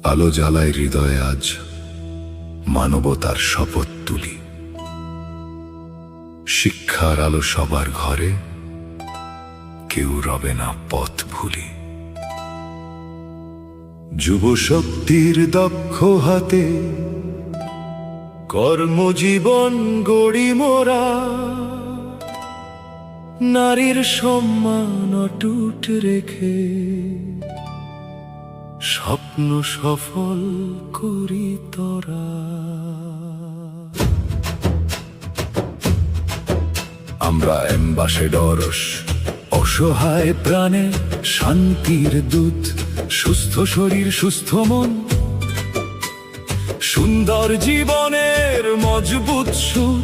আলো জ্বালায় হৃদয়ে আজ, মানবতার শপথ তুলি। শিক্ষার আলো সবার ঘরে, কেউ রবে না পথ ভুলি। যুব শক্তির দক্ষ হাতে কর্মজীবন গড়ি মোরা, নারীর সম্মান অটুট রেখে স্বপ্ন সফল করি তোরা। আমরা অ্যাম্বাসেডরস, অসহায় প্রাণে শান্তির দূত। সুস্থ শরীর সুস্থ মন, সুন্দর জীবনের মজবুত সুর।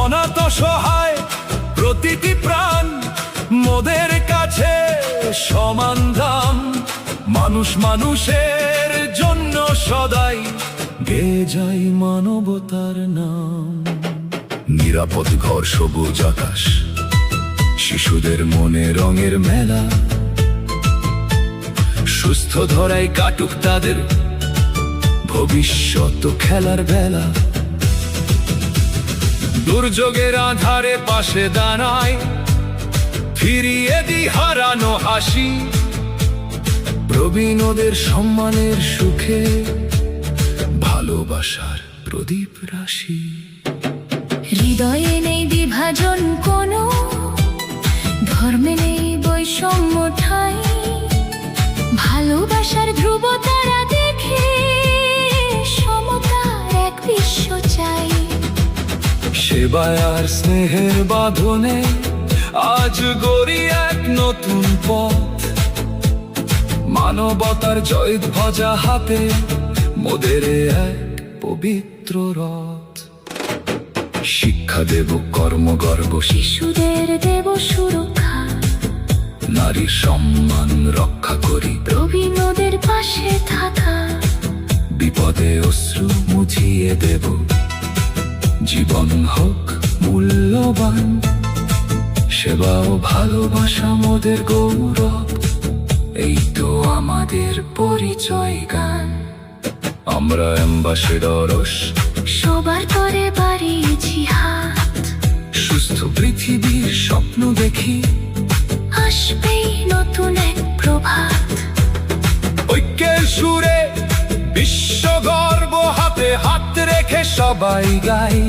অনাথ সহায় প্রতিটি প্রাণ, মোদের কাছে সমান দাম। মানুষ মানুষের জন্য সদাই গেয়ে যায় মানবতার নাম। নিরাপদ ঘর, সবুজ আকাশ, শিশুদের মনে রঙের মেলা। সুস্থ ধরায় কাটুক তাদের ভবিষ্যৎ খেলার বেলা। দুর্যোগের আধারে পাশে দাঁড়ায়, ফিরিয়ে দি হারানো হাসি। প্রবীণদের সম্মানের সুখে, ভালোবাসার প্রদীপ রাশি। হৃদয়ে নেই বিভাজন কোনো, ধর্মে নেই বৈষম্য ঠাঁই। ভালোবাসার ধ্রুবতারা দেখে সমতার এক বিশ্ব চাই। সেবায় আর স্নেহের বাঁধনে আজ গড়ি এক নতুন পথ। মানবতার জয়ধ্বজা হাতে, মোদের এক পবিত্র রথ। শিক্ষা দেব কর্মগর্ব, শিশুদের দেব সুরক্ষা। নারীর সম্মান রক্ষা করি, প্রবীণদের পাশে থাকা। বিপদে অশ্রু মুছিয়ে দেব, জীবন হোক মূল্যবান। সেবা ও ভালোবাসা মোদের গৌরব, এই তো আমাদের পরিচয় গান। আমরা অ্যাম্বাসেডরস, সবার করে বাড়িয়েছি হাত। সুস্থ পৃথিবীর স্বপ্ন দেখি, আসবেই নতুন এক প্রভাত। ঐক্যের সুরে বিশ্ব গর্ব, হাতে হাত রেখে সবাই গাই।